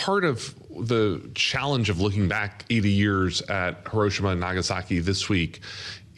part of the challenge of looking back 80 years at Hiroshima and Nagasaki this week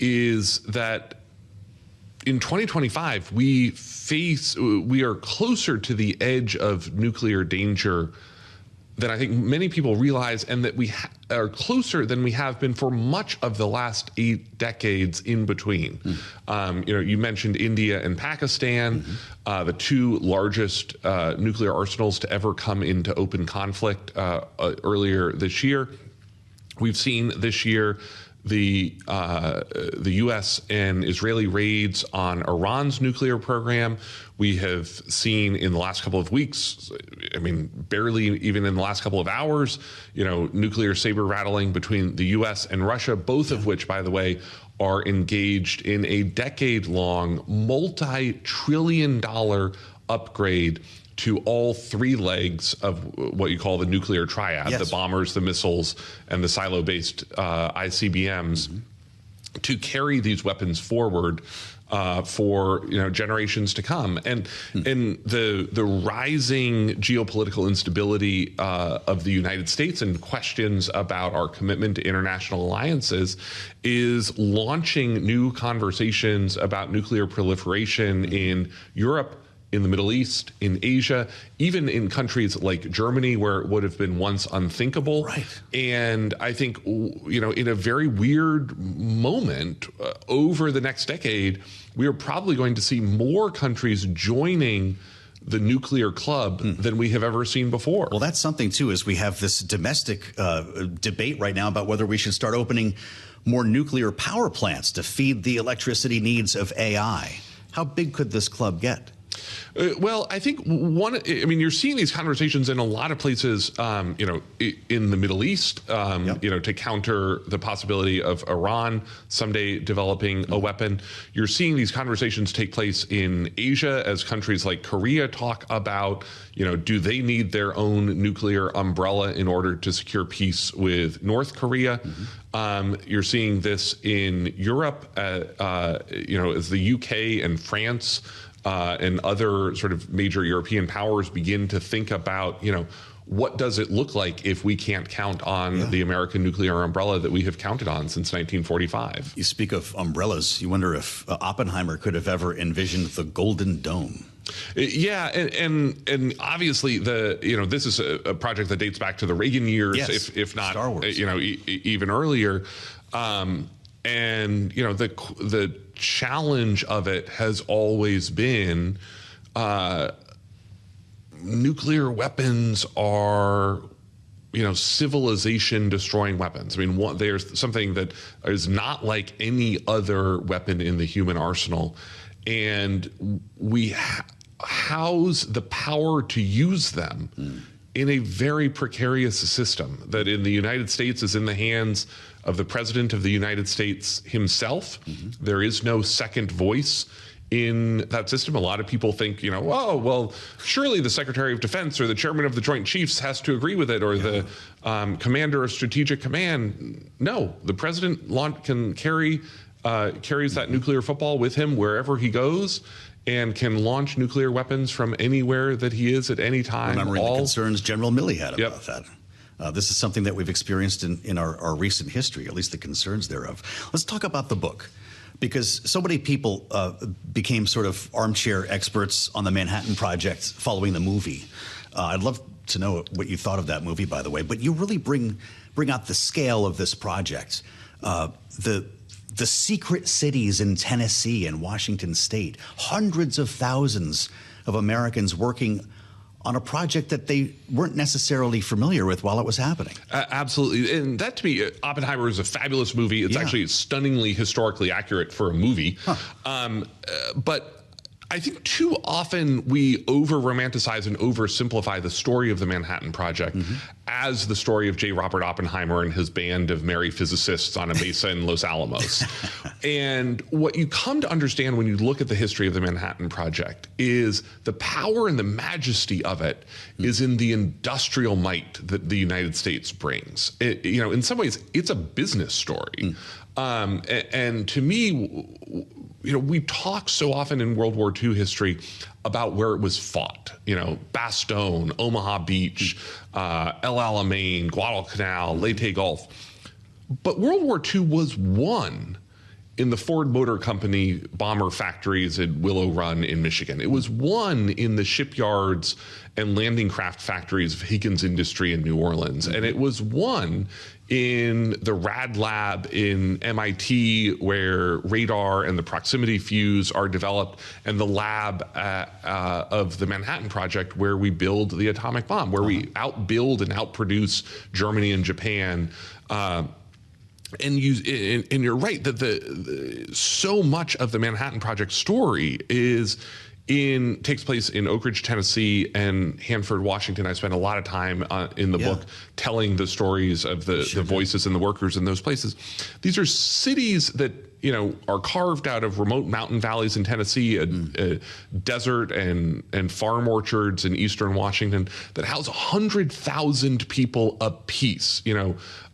is that in 2025, we are closer to the edge of nuclear danger than I think many people realize, and that we are closer than we have been for much of the last 8 decades in between. You mentioned India and Pakistan, the 2 largest nuclear arsenals to ever come into open conflict earlier this year. We've seen this year the U.S. and Israeli raids on Iran's nuclear program. We have seen in the last couple of weeks, I mean, barely even in the last couple of hours, nuclear saber rattling between the U.S. and Russia, both of which, by the way, are engaged in a decade-long, multi-trillion-dollar upgrade to all 3 legs of what you call the nuclear triad, the bombers, the missiles, and the silo-based ICBMs, to carry these weapons forward for generations to come. And the rising geopolitical instability of the United States and questions about our commitment to international alliances is launching new conversations about nuclear proliferation in Europe, in the Middle East, in Asia, even in countries like Germany, where it would have been once unthinkable. Right. And I think, in a very weird moment over the next decade, we are probably going to see more countries joining the nuclear club than we have ever seen before. Well, that's something, too, is we have this domestic debate right now about whether we should start opening more nuclear power plants to feed the electricity needs of AI. How big could this club get? Well, I think you're seeing these conversations in a lot of places, in the Middle East, to counter the possibility of Iran someday developing a weapon. You're seeing these conversations take place in Asia as countries like Korea talk about, do they need their own nuclear umbrella in order to secure peace with North Korea? You're seeing this in Europe, as the UK and France and other sort of major European powers begin to think about, what does it look like if we can't count on the American nuclear umbrella that we have counted on since 1945? You speak of umbrellas. You wonder if Oppenheimer could have ever envisioned the Golden Dome. Yeah, and obviously this is a project that dates back to the Reagan years, if not Star Wars. Even earlier. And the challenge of it has always been nuclear weapons are civilization destroying weapons. I mean, there's something that is not like any other weapon in the human arsenal, and we house the power to use them in a very precarious system that in the United States is in the hands of the President of the United States himself. There is no second voice in that system. A lot of people think, oh, well, surely the Secretary of Defense or the Chairman of the Joint Chiefs has to agree with it, or the Commander of Strategic Command. No, the President can carries that nuclear football with him wherever he goes, and can launch nuclear weapons from anywhere that he is at any time. Remembering the concerns General Milley had about that. This is something that we've experienced in our recent history, at least the concerns thereof. Let's talk about the book, because so many people became sort of armchair experts on the Manhattan Project following the movie. I'd love to know what you thought of that movie, by the way, but you really bring out the scale of this project. The secret cities in Tennessee and Washington State, hundreds of thousands of Americans working on a project that they weren't necessarily familiar with while it was happening. Absolutely. And that, to me, Oppenheimer is a fabulous movie. It's actually stunningly historically accurate for a movie. But I think too often we over-romanticize and oversimplify the story of the Manhattan Project as the story of J. Robert Oppenheimer and his band of merry physicists on a mesa in Los Alamos. And what you come to understand when you look at the history of the Manhattan Project is the power and the majesty of it is in the industrial might that the United States brings. In some ways, it's a business story. And to me, we talk so often in World War II history about where it was fought. Bastogne, Omaha Beach, El Alamein, Guadalcanal, Leyte Gulf. But World War II was won in the Ford Motor Company bomber factories at Willow Run in Michigan. It was won in the shipyards and landing craft factories of Higgins Industry in New Orleans. And it was won in the Rad Lab in MIT, where radar and the proximity fuse are developed, and the lab of the Manhattan Project, where we build the atomic bomb, where we outbuild and outproduce Germany and Japan. And you're right that so much of the Manhattan Project story takes place in Oak Ridge, Tennessee, and Hanford, Washington. I spent a lot of time in the book telling the stories of the voices and the workers in those places. These are cities that are carved out of remote mountain valleys in Tennessee, a desert and farm orchards in eastern Washington that house 100,000 people apiece.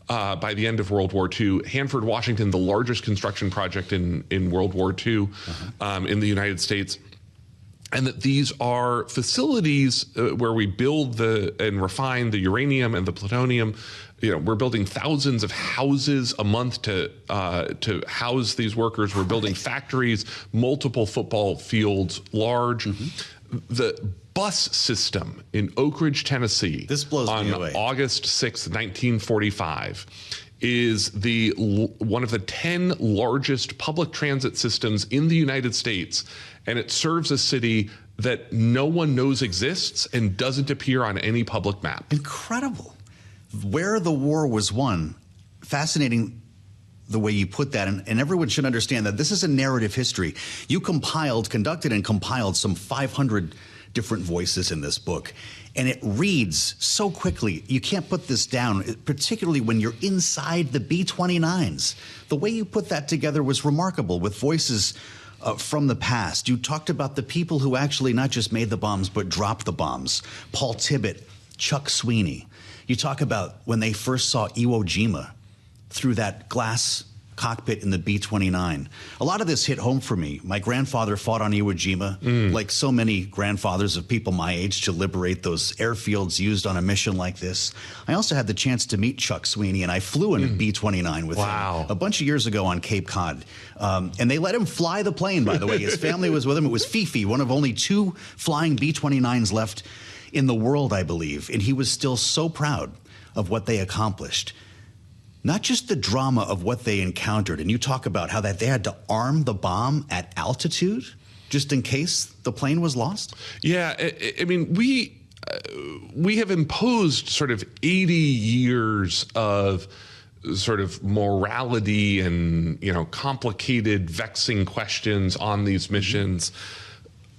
By the end of World War II, Hanford, Washington, the largest construction project in World War II in the United States. And that these are facilities where we build and refine the uranium and the plutonium. We're building thousands of houses a month to house these workers. We're building factories, multiple football fields large. The bus system in Oak Ridge, Tennessee, this blows me away. August 6th, 1945, is one of the 10 largest public transit systems in the United States, and it serves a city that no one knows exists and doesn't appear on any public map. Incredible. Where the war was won, fascinating the way you put that, and everyone should understand that this is a narrative history. You conducted and compiled some 500 different voices in this book, and it reads so quickly. You can't put this down, particularly when you're inside the B-29s. The way you put that together was remarkable, with voices from the past. You talked about the people who actually not just made the bombs, but dropped the bombs. Paul Tibbett, Chuck Sweeney. You talk about when they first saw Iwo Jima through that glass cockpit in the B-29. A lot of this hit home for me. My grandfather fought on Iwo Jima, like so many grandfathers of people my age, to liberate those airfields used on a mission like this. I also had the chance to meet Chuck Sweeney, and I flew in a B-29 with him a bunch of years ago on Cape Cod. And they let him fly the plane, by the way. His family was with him. It was Fifi, one of only 2 flying B-29s left in the world, I believe. And he was still so proud of what they accomplished. Not just the drama of what they encountered, and you talk about how that they had to arm the bomb at altitude just in case the plane was lost. Yeah, I mean, we have imposed sort of 80 years of sort of morality and complicated, vexing questions on these missions.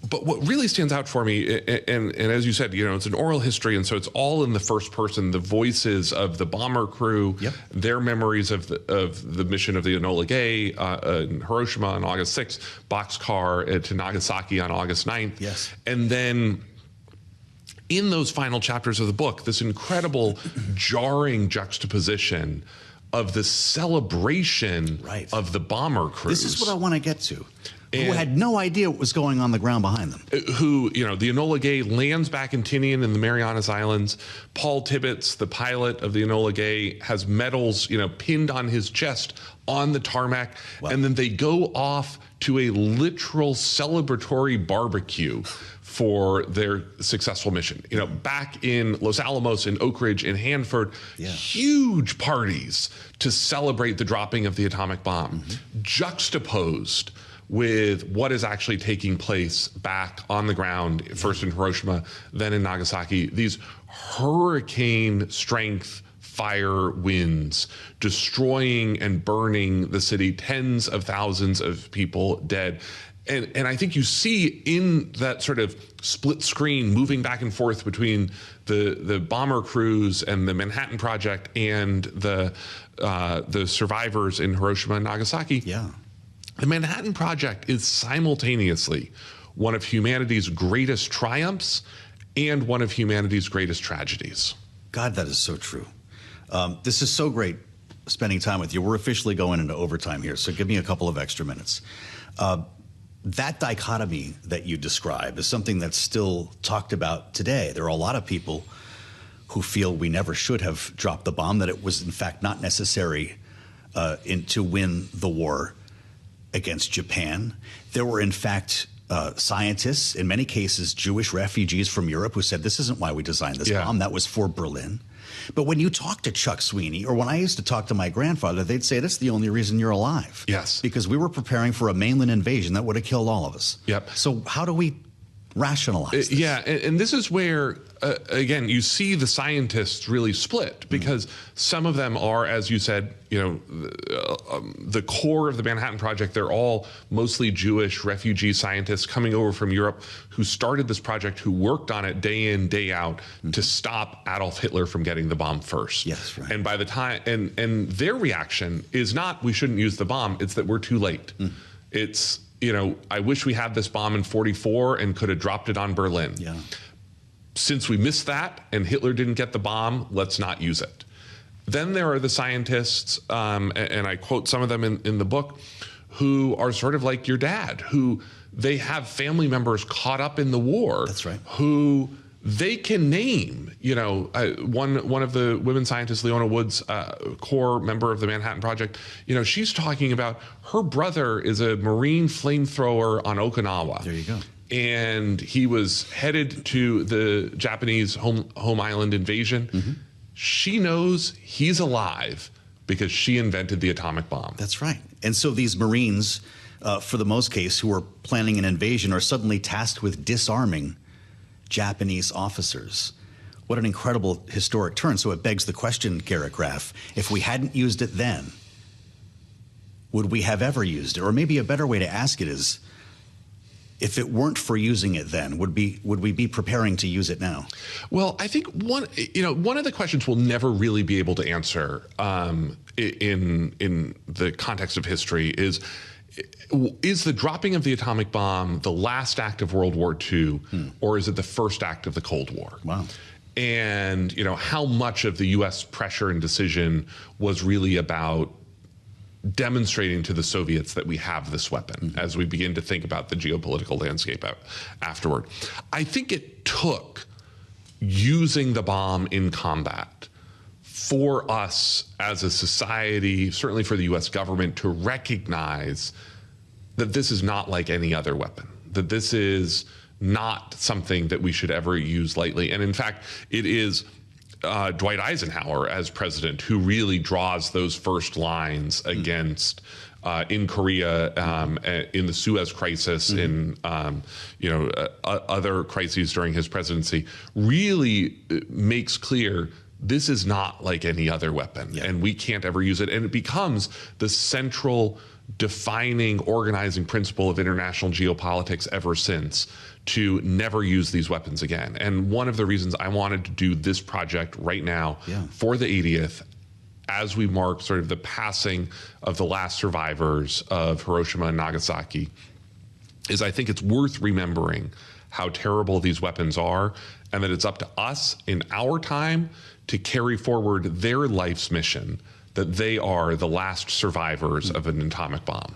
But what really stands out for me, and as you said, it's an oral history, and so it's all in the first person, the voices of the bomber crew, their memories of the mission of the Enola Gay in Hiroshima on August 6th, Boxcar to Nagasaki on August 9th. Yes. And then in those final chapters of the book, this incredible jarring juxtaposition of the celebration of the bomber crews. This is what I want to get to. Who had no idea what was going on the ground behind them. The Enola Gay lands back in Tinian in the Marianas Islands. Paul Tibbets, the pilot of the Enola Gay, has medals, pinned on his chest on the tarmac. Wow. And then they go off to a literal celebratory barbecue for their successful mission. Back in Los Alamos, in Oak Ridge, in Hanford, huge parties to celebrate the dropping of the atomic bomb, juxtaposed with what is actually taking place back on the ground, first in Hiroshima, then in Nagasaki. These hurricane strength fire winds destroying and burning the city, tens of thousands of people dead. And I think you see in that sort of split screen moving back and forth between the bomber crews and the Manhattan Project and the survivors in Hiroshima and Nagasaki. Yeah. The Manhattan Project is simultaneously one of humanity's greatest triumphs and one of humanity's greatest tragedies. God, that is so true. This is so great spending time with you. We're officially going into overtime here, so give me a couple of extra minutes. that dichotomy that you describe is something that's still talked about today. There are a lot of people who feel we never should have dropped the bomb, that it was in fact not necessary to win the war against Japan. There were in fact scientists, in many cases Jewish refugees from Europe, who said this isn't why we designed this bomb, that was for Berlin. But when you talk to Chuck Sweeney, or when I used to talk to my grandfather, they'd say that's the only reason you're alive. Yes. Because we were preparing for a mainland invasion that would have killed all of us. Yep. So how do we rationalize this? Yeah, and this is where, again, you see the scientists really split, because some of them are, as you said, the core of the Manhattan Project. They're all mostly Jewish refugee scientists coming over from Europe who started this project, who worked on it day in, day out to stop Adolf Hitler from getting the bomb first. Yes, right. And by the time, and their reaction is not, we shouldn't use the bomb, it's that we're too late. It's, I wish we had this bomb in 44 and could have dropped it on Berlin. Yeah. Since we missed that and Hitler didn't get the bomb, let's not use it. Then there are the scientists, and I quote some of them in the book, who are sort of like your dad, who they have family members caught up in the war. That's right. Who they can name. One of the women scientists, Leona Woods, core member of the Manhattan Project, she's talking about her brother is a Marine flamethrower on Okinawa. There you go. And he was headed to the Japanese home island invasion. She knows he's alive because she invented the atomic bomb. That's right. And so these Marines, for the most case, who are planning an invasion, are suddenly tasked with disarming Japanese officers. What an incredible historic turn. So it begs the question, Garrett Graff, if we hadn't used it then, would we have ever used it? Or maybe a better way to ask it is, if it weren't for using it then, would we be preparing to use it now? Well, I think one of the questions we'll never really be able to answer in the context of history is the dropping of the atomic bomb the last act of World War II, or is it the first act of the Cold War? Wow. And how much of the U.S. pressure and decision was really about demonstrating to the Soviets that we have this weapon as we begin to think about the geopolitical landscape afterward. I think it took using the bomb in combat for us as a society, certainly for the U.S. government, to recognize that this is not like any other weapon, that this is not something that we should ever use lightly. And in fact, it is Dwight Eisenhower as president who really draws those first lines against in Korea, in the Suez crisis, in other crises during his presidency, really makes clear this is not like any other weapon, and we can't ever use it. And it becomes the central defining, organizing principle of international geopolitics ever since, to never use these weapons again. And one of the reasons I wanted to do this project right now for the 80th, as we mark sort of the passing of the last survivors of Hiroshima and Nagasaki, is I think it's worth remembering how terrible these weapons are, and that it's up to us in our time to carry forward their life's mission, that they are the last survivors of an atomic bomb.